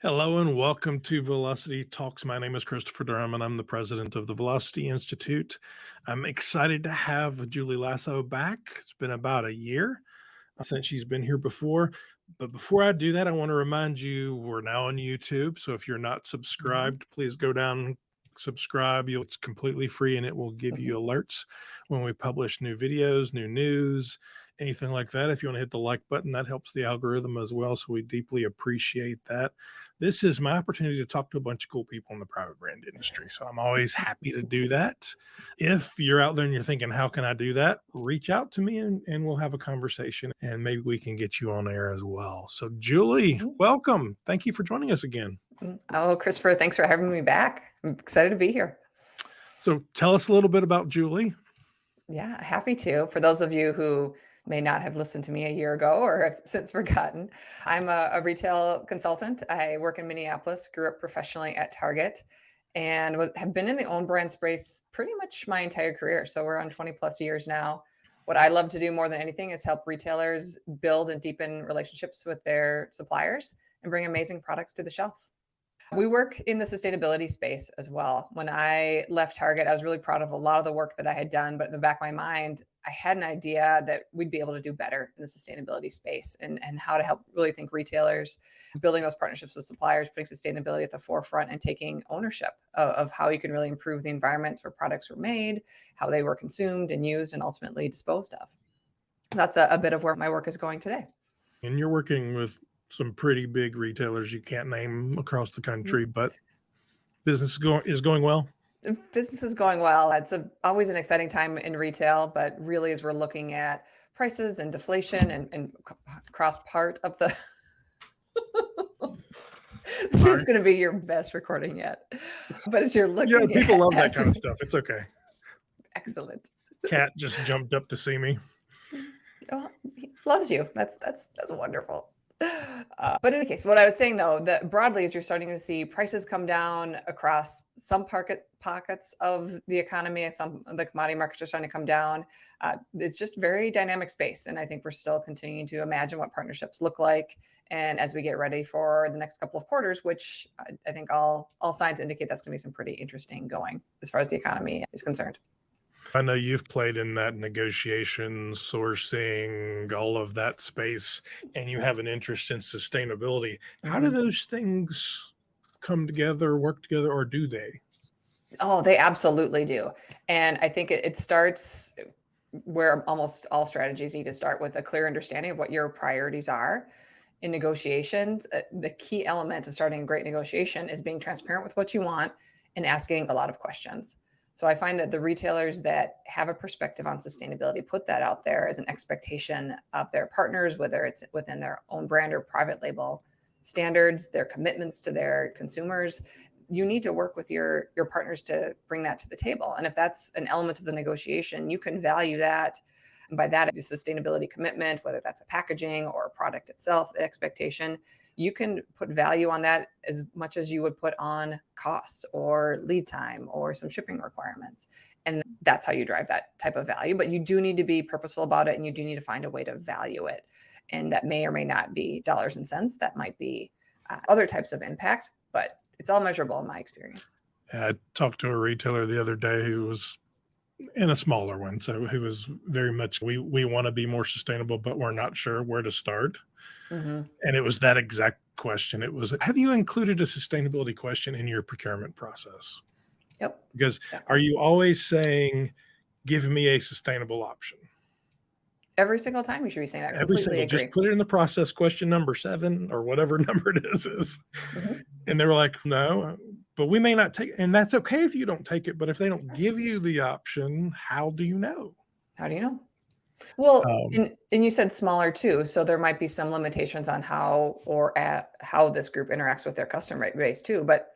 Hello and welcome to Velocity Talks. My name is Christopher Durham and I'm the president of the Velocity Institute. I'm excited to have Juli Lassow back. It's been about a year since she's been here before. But before I do that, I want to remind you we're now on YouTube. So if you're not subscribed, please go down, subscribe. It's completely free and it will give you alerts when we publish new videos, new news, anything like that. If you want to hit the like button, that helps the algorithm as well. So we deeply appreciate that. This is my opportunity to talk to a bunch of cool people in the private brand industry. So I'm always happy to do that. If you're out there and you're thinking, how can I do that? Reach out to me and we'll have a conversation and maybe we can get you on air as well. So Juli, welcome. Thank you for joining us again. Oh, Christopher, thanks for having me back. I'm excited to be here. So tell us a little bit about Juli. Yeah, happy to. For those of you who may not have listened to me a year ago or have since forgotten, I'm a retail consultant. I work in Minneapolis, grew up professionally at Target, and have been in the own brand space pretty much my entire career. So we're on 20 plus years now. What I love to do more than anything is help retailers build and deepen relationships with their suppliers and bring amazing products to the shelf. We work in the sustainability space as well. When I left Target, I was really proud of a lot of the work that I had done, but in the back of my mind, I had an idea that we'd be able to do better in the sustainability space and how to help really think retailers, building those partnerships with suppliers, putting sustainability at the forefront and taking ownership of how you can really improve the environments where products were made, how they were consumed and used and ultimately disposed of. That's a bit of where my work is going today. And you're working with some pretty big retailers you can't name across the country, but business is going well. Business is going well. It's always an exciting time in retail, but really as we're looking at prices and deflation and across part of the this is going to be your best recording yet. But as you're looking people love that kind of stuff. It's okay. Excellent. Cat just jumped up to see me. Oh, he loves you. That's wonderful. But in any case, what I was saying though, that broadly, as you're starting to see prices come down across some pockets of the economy, some of the commodity markets are starting to come down. It's just very dynamic space. And I think we're still continuing to imagine what partnerships look like. And as we get ready for the next couple of quarters, which I think all signs indicate that's going to be some pretty interesting going as far as the economy is concerned. I know you've played in that negotiation, sourcing, all of that space, and you have an interest in sustainability. How do those things come together, work together, or do they? Oh, they absolutely do. And I think it starts where almost all strategies need to start, with a clear understanding of what your priorities are. In negotiations, the key element of starting a great negotiation is being transparent with what you want and asking a lot of questions. So I find that the retailers that have a perspective on sustainability put that out there as an expectation of their partners, whether it's within their own brand or private label standards, their commitments to their consumers. You need to work with your partners to bring that to the table. And if that's an element of the negotiation, you can value that. And by that, the sustainability commitment, whether that's a packaging or a product itself, the expectation, you can put value on that as much as you would put on costs or lead time or some shipping requirements. And that's how you drive that type of value. But you do need to be purposeful about it, and you do need to find a way to value it. And that may or may not be dollars and cents. That might be other types of impact, but it's all measurable in my experience. I talked to a retailer the other day who was in a smaller one. So who was very much, we want to be more sustainable, but we're not sure where to start. And it was that exact question. It was, have you included a sustainability question in your procurement process? Yep. Because are you always saying, give me a sustainable option? Every single time you should be saying that. Every single, just put it in the process, question number 7 or whatever number it is. And they were like, no, but we may not take it. And that's okay if you don't take it. But if they don't give you the option, how do you know? How do you know? Well, and you said smaller too. So there might be some limitations on how how this group interacts with their customer base too. But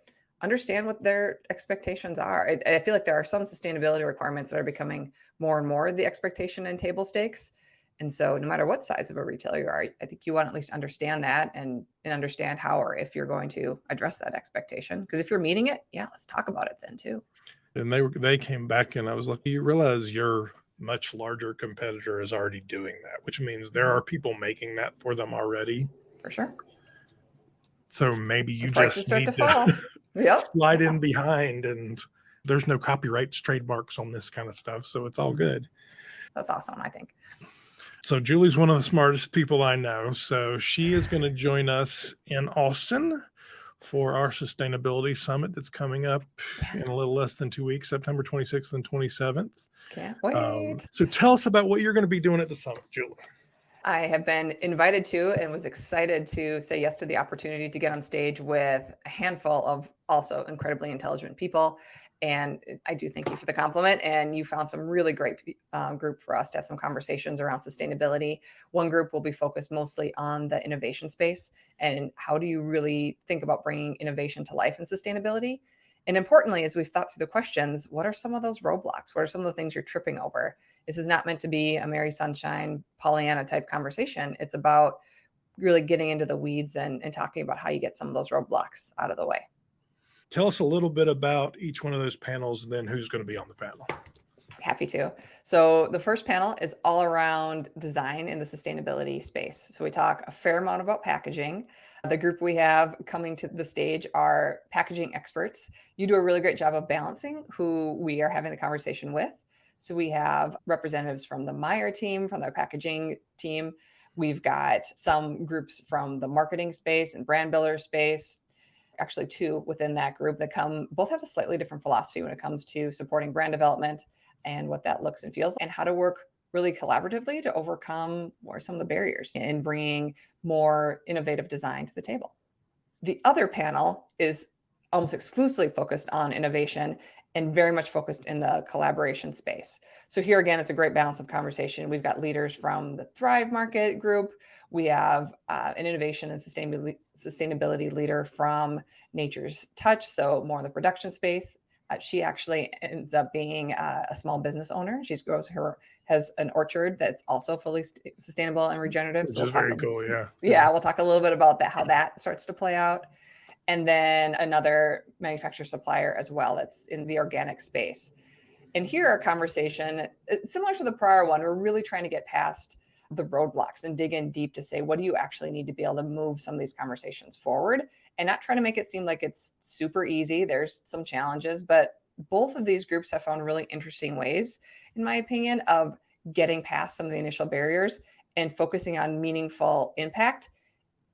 understand what their expectations are. I feel like there are some sustainability requirements that are becoming more and more the expectation in table stakes. And so no matter what size of a retailer you are, I think you want to at least understand that and understand how or if you're going to address that expectation. Because if you're meeting it, yeah, let's talk about it then too. And they came back and I was like, you realize your much larger competitor is already doing that, which means there are people making that for them already. For sure. So maybe you Prices just start to need to fall. Yep. slide Yeah. in behind, and there's no copyrights, trademarks on this kind of stuff. So it's all good. That's awesome, I think. So Julie's one of the smartest people I know. So she is going to join us in Austin for our sustainability summit that's coming up in a little less than 2 weeks, September 26th and 27th. Can't wait. So tell us about what you're going to be doing at the summit, Julie. I have been invited to and was excited to say yes to the opportunity to get on stage with a handful of also incredibly intelligent people. And I do thank you for the compliment. And you found some really great group for us to have some conversations around sustainability. One group will be focused mostly on the innovation space and how do you really think about bringing innovation to life in sustainability. And importantly, as we've thought through the questions, what are some of those roadblocks? What are some of the things you're tripping over? This is not meant to be a Mary Sunshine, Pollyanna type conversation. It's about really getting into the weeds and talking about how you get some of those roadblocks out of the way. Tell us a little bit about each one of those panels and then who's going to be on the panel. Happy to. So the first panel is all around design in the sustainability space. So we talk a fair amount about packaging. The group we have coming to the stage are packaging experts. You do a really great job of balancing who we are having the conversation with. So we have representatives from the Meyer team, from their packaging team. We've got some groups from the marketing space and brand builder space. Actually, two within that group that both have a slightly different philosophy when it comes to supporting brand development and what that looks and feels, and how to work really collaboratively to overcome some of the barriers in bringing more innovative design to the table. The other panel is almost exclusively focused on innovation and very much focused in the collaboration space. So here again, it's a great balance of conversation. We've got leaders from the Thrive Market group. We have an innovation and sustainability leader from Nature's Touch, so more in the production space. She actually ends up being a small business owner. Has an orchard that's also fully sustainable and regenerative. Which is very cool, yeah. Yeah, we'll talk a little bit about that, how that starts to play out. And then another manufacturer supplier as well that's in the organic space. And here our conversation, similar to the prior one, we're really trying to get past the roadblocks and dig in deep to say, what do you actually need to be able to move some of these conversations forward, and not trying to make it seem like it's super easy. There's some challenges, but both of these groups have found really interesting ways, in my opinion, of getting past some of the initial barriers and focusing on meaningful impact,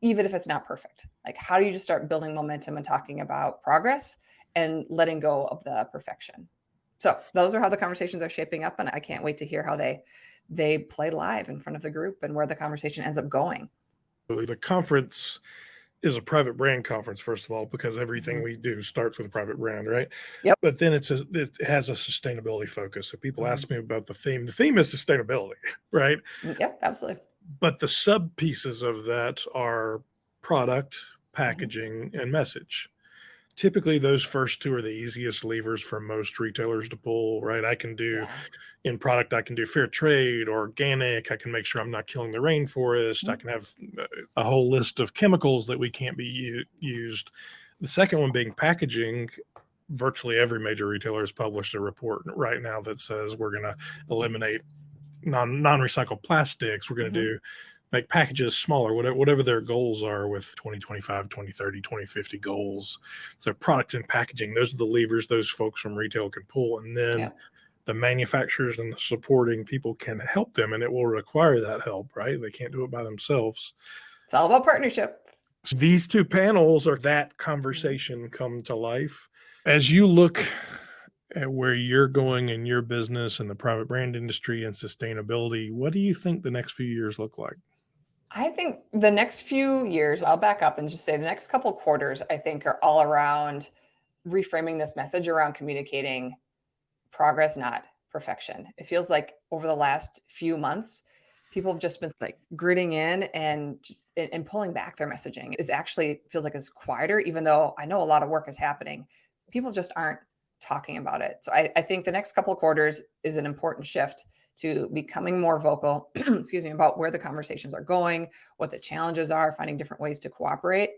even if it's not perfect. Like, how do you just start building momentum and talking about progress and letting go of the perfection? So those are how the conversations are shaping up, and I can't wait to hear how they play live in front of the group and where the conversation ends up going. The conference is a private brand conference, first of all, because everything we do starts with a private brand, right? Yep. But then it has a sustainability focus. So people ask me about the theme. The theme is sustainability, right? Yep, absolutely. But the sub pieces of that are product, packaging, and message. Typically, those first two are the easiest levers for most retailers to pull, right? I can do in product, I can do fair trade, organic. I can make sure I'm not killing the rainforest. I can have a whole list of chemicals that we can't be used. The second one being packaging. Virtually every major retailer has published a report right now that says we're going to eliminate non-recycled plastics. We're going to do make packages smaller, whatever their goals are with 2025, 2030, 2050 goals. So product and packaging, those are the levers those folks from retail can pull. And then the manufacturers and the supporting people can help them, and it will require that help, right? They can't do it by themselves. It's all about partnership. So these two panels are that conversation come to life. As you look at where you're going in your business and the private brand industry and sustainability, what do you think the next few years look like? I think the next few years, I'll back up and just say the next couple of quarters, I think, are all around reframing this message around communicating progress, not perfection. It feels like over the last few months, people have just been like gritting in and just and pulling back their messaging. It actually feels like it's quieter, even though I know a lot of work is happening. People just aren't talking about it. So I think the next couple of quarters is an important shift to becoming more vocal, excuse me, about where the conversations are going, what the challenges are, finding different ways to cooperate.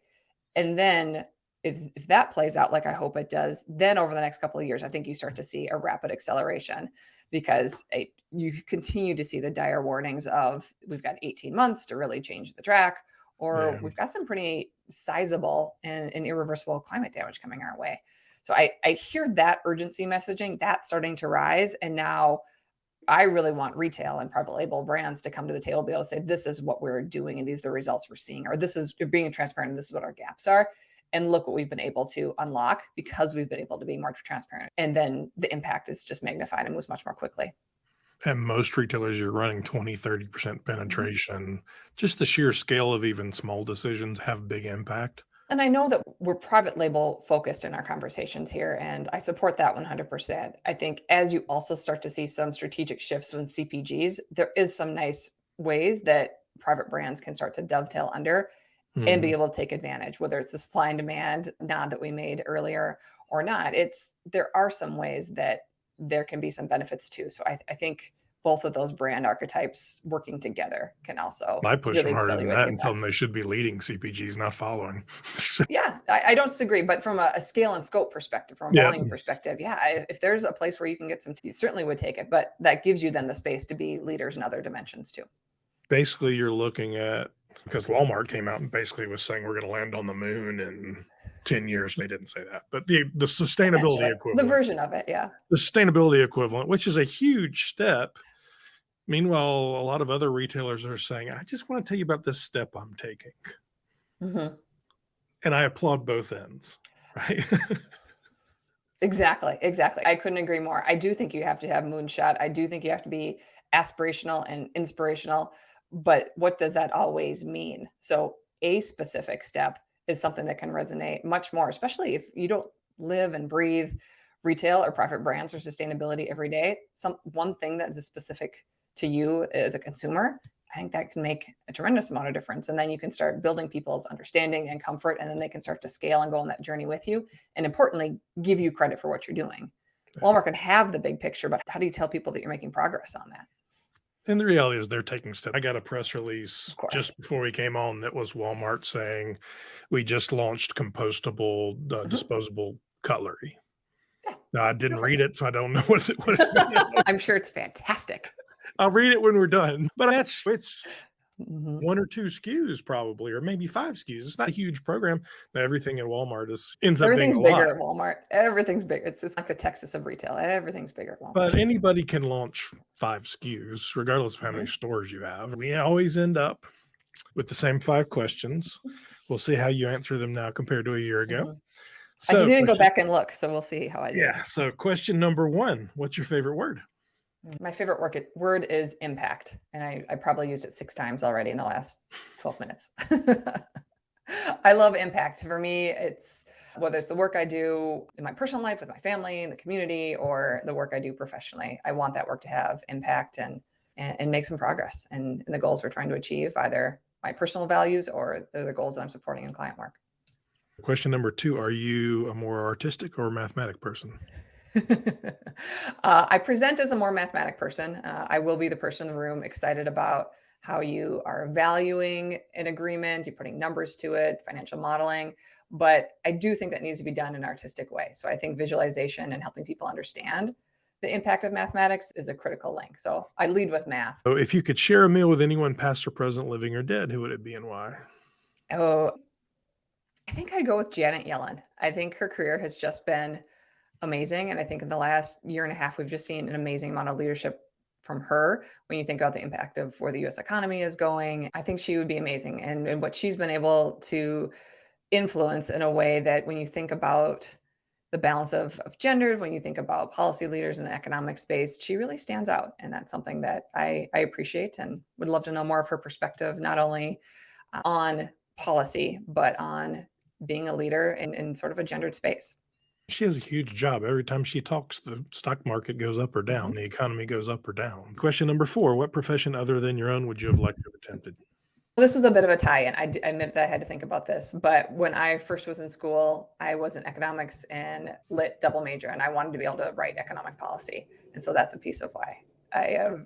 And then if that plays out like I hope it does, then over the next couple of years, I think you start to see a rapid acceleration, because you continue to see the dire warnings of we've got 18 months to really change the track, or Yeah. we've got some pretty sizable and irreversible climate damage coming our way. So I hear that urgency messaging that's starting to rise. And now I really want retail and private label brands to come to the table, be able to say, this is what we're doing and these are the results we're seeing, or this is being transparent and this is what our gaps are. And look what we've been able to unlock because we've been able to be more transparent. And then the impact is just magnified and moves much more quickly. And most retailers, you're running 20, 30% penetration. Just the sheer scale of even small decisions have big impact. And I know that we're private label focused in our conversations here, and I support that 100%. I think as you also start to see some strategic shifts with CPGs, there is some nice ways that private brands can start to dovetail under and be Mhm. able to take advantage, whether it's the supply and demand nod that we made earlier or not. There are some ways that there can be some benefits too. So I think both of those brand archetypes working together can also I push really them harder than accelerate the that and tell them impact. they should be leading CPGs, not following. Yeah, I don't disagree, but from a scale and scope perspective, from a Yeah. volume perspective, yeah, if there's a place where you can get some, you certainly would take it, but that gives you then the space to be leaders in other dimensions too. Basically, you're looking at, because Walmart came out and basically was saying we're going to land on the moon in 10 years. And they didn't say that, but the sustainability Essentially, the equivalent, version of it, yeah. the sustainability equivalent, which is a huge step. Meanwhile, a lot of other retailers are saying, I just want to tell you about this step I'm taking. Mhm. And I applaud both ends, right? Exactly, exactly. I couldn't agree more. I do think you have to have moonshot. I do think you have to be aspirational and inspirational, but what does that always mean? So a specific step is something that can resonate much more, especially if you don't live and breathe retail or private brands or sustainability every day. Some one thing that is specific to you as a consumer, I think that can make a tremendous amount of difference. And then you can start building people's understanding and comfort, and then they can start to scale and go on that journey with you. And importantly, give you credit for what you're doing. Walmart can have the big picture, but how do you tell people that you're making progress on that? And the reality is they're taking steps. I got a press Of release course. just before we came on that was Walmart saying we just launched compostable, Mhm. disposable cutlery. Yeah, Now, I didn't read perfect. it, so I don't know what it's about. I'm sure it's fantastic. I'll read it when we're done. But it's Mhm. 1 or 2 SKUs probably, or maybe 5 SKUs. It's not a huge program. Now everything at Walmart is ends up being Everything's a lot, bigger at Walmart. Everything's bigger. It's like the Texas of retail. Everything's bigger at but Walmart. anybody can launch 5 SKUs regardless of how many Mhm. stores you have. We always end up with the same 5 questions. We'll see how you answer them now compared to a year ago. Mhm. I So, didn't even go question back and look, so we'll see how I did. yeah, so question number 1, what's your favorite word? My favorite word is impact, and I probably used it 6 times already in the last 12 minutes. I love impact. For me, it's whether it's the work I do in my personal life with my family and the community or the work I do professionally. I want that work to have impact and make some progress in the goals we're trying to achieve, either my personal values or the goals that I'm supporting in client work. Question number 2, are you a more artistic or mathematic person? I present as a more mathematic person. I will be the person in the room excited about how you are valuing an agreement, you're putting numbers to it, financial modeling. But I do think that needs to be done in an artistic way. So I think visualization and helping people understand the impact of mathematics is a critical link. So I lead with math. So if you could share a meal with anyone past or present, living or dead, who would it be and why? Oh, I think I'd go with Janet Yellen. I think her career has just been amazing. And I think in the last year and a half, we've just seen an amazing amount of leadership from her. When you think about the impact of where the US economy is going, I think she would be amazing. And what she's been able to influence in a way that when you think about the balance of genders, when you think about policy leaders in the economic space, she really stands out. And that's something that I appreciate and would love to know more of her perspective, not only on policy, but on being a leader in sort of a gendered space. She has a huge job. Every time she talks, the stock market goes up or Mhm. down, the economy goes up or down. Question number 4, what profession other than your own would you have liked to have attempted? This was a bit of a tie-in. I admit that I had to think about this, but when I first was in school, I was in economics and lit double major, and I wanted to be able to write economic policy, and so that's a piece of why I've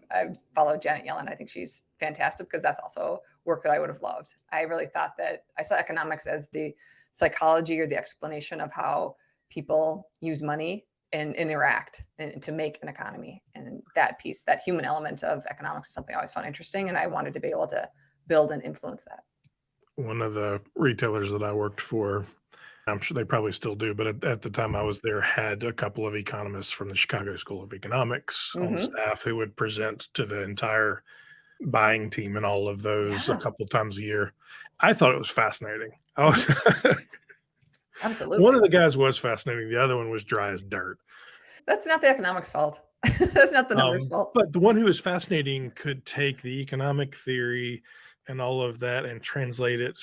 followed Janet Yellen. I think she's fantastic because that's also work that I would have loved. I really thought that I saw economics as the psychology or the explanation of how people use money and interact and to make an economy, and that piece, that human element of economics, is something I always found interesting, and I wanted to be able to build and influence that. one of the retailers that I worked for, I'm sure they probably still do, but at the time I was there, had a couple of economists from the Chicago School of Economics on Hmm. staff who would present to the entire buying team and all of those a Yeah. couple times a year. I thought it was fascinating. Hmm. One Absolutely. of the guys was fascinating. The other one was dry as dirt. That's not the economics fault. That's not the numbers fault. But the one who was fascinating could take the economic theory and all of that and translate it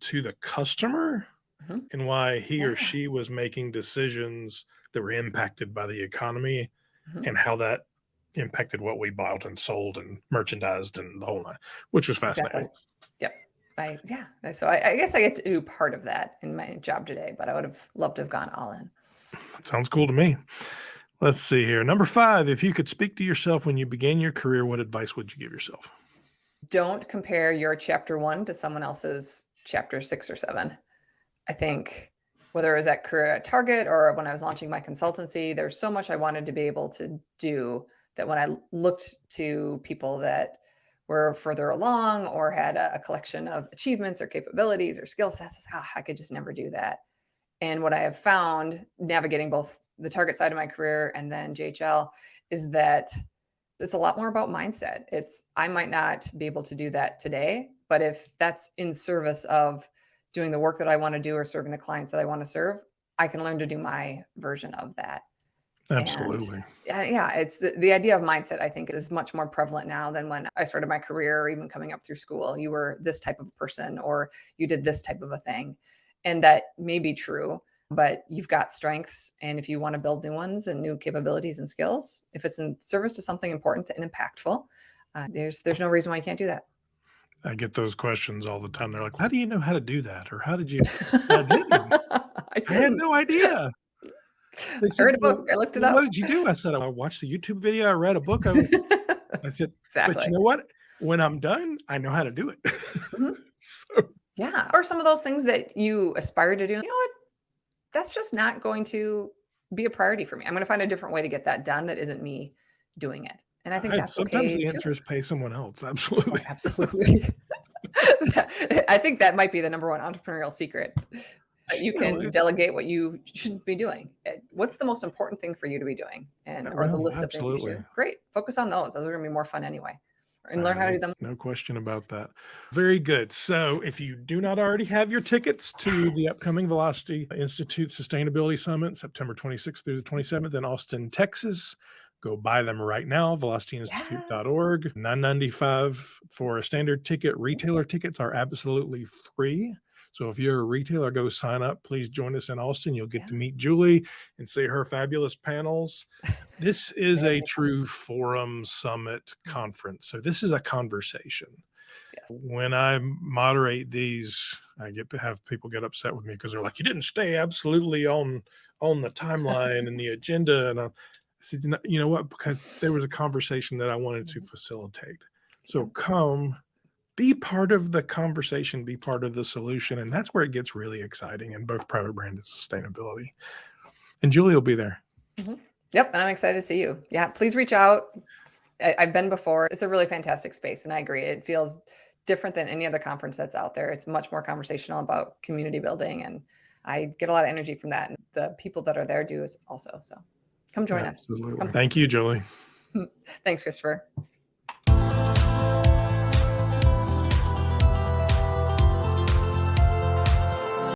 to the customer Hmm. and why he or Yeah. she was making decisions that were impacted by the economy Hmm. and how that impacted what we bought and sold and merchandised and the whole nine, which was Exactly. fascinating. Yep. Yeah. So I guess I get to do part of that in my job today, but I would have loved to have gone all in. Sounds cool to me. Let's see here. Number 5, if you could speak to yourself when you began your career, what advice would you give yourself? Don't compare your chapter 1 to someone else's chapter 6 or 7. I think whether it was at career at Target or when I was launching my consultancy, there's so much I wanted to be able to do that when I looked to people that were further along or had a collection of achievements or capabilities or skill sets, I could just never do that. And what I have found navigating both the Target side of my career and then JHL is that it's a lot more about mindset. It's I might not be able to do that today, but if that's in service of doing the work that I want to do or serving the clients that I want to serve, I can learn to do my version of that. And Absolutely. yeah, it's the idea of mindset, I think, is much more prevalent now than when I started my career or even coming up through school. You were this type of person or you did this type of a thing. And that may be true, but you've got strengths. And if you want to build new ones and new capabilities and skills, if it's in service to something important and impactful, there's no reason why you can't do that. I get those questions all the time. They're like, "How do you know how to do that?" Or "How did you?" I didn't. I I had didn't. no idea. They I said, read a book. "Well, I looked it what up. did you do?" I said, "I watched the YouTube video. I read a book." I said, "But you Exactly. know what? When I'm done, I know how to do it." Mhm. So Yeah. Or some of those things that you aspire to do. You know what? That's just not going to be a priority for me. I'm going to find a different way to get that done that isn't me doing it. And I think I that's sometimes okay the too. answer is pay someone else. Oh, Absolutely. absolutely. I think that might be the number one entrepreneurial secret. That you You know, can delegate what you shouldn't be doing. What's the most important thing for you to be doing? And or the no, list of things you should absolutely. do. Great. Focus on those. Those are going to be more fun anyway. And learn how to No, do them. no question about that. Very good. So, if you do not already have your tickets to the upcoming Velocity Institute Sustainability Summit, September 26th through the 27th in Austin, Texas, go buy them right now. Yeah. VelocityInstitute.org. $9.95 for a standard ticket. Retailer tickets are absolutely free. So, if you're a retailer, go sign up. Please join us in Austin. You'll get Yeah. to meet Julie and see her fabulous panels. This is Yeah, it'll a be fun. true forum summit Mm. conference. So this is a conversation. Yes. When I moderate these, I get to have people get upset with me because they're like, "You didn't stay absolutely on the timeline and the agenda." And I said, You know what? Because there was a conversation that I wanted to Mhm. facilitate. So Yep. come be part of the conversation, be part of the solution. And that's where it gets really exciting in both private brand and sustainability. And Julie will be there. Mhm. Yep, and I'm excited to see you. Yeah, please reach out. I've been before. It's a really fantastic space, and I agree. It feels different than any other conference that's out there. It's much more conversational about community building, and I get a lot of energy from that. And the people that are there do as also. So come join us. Absolutely. Come. Thank you, Julie. Thanks, Christopher.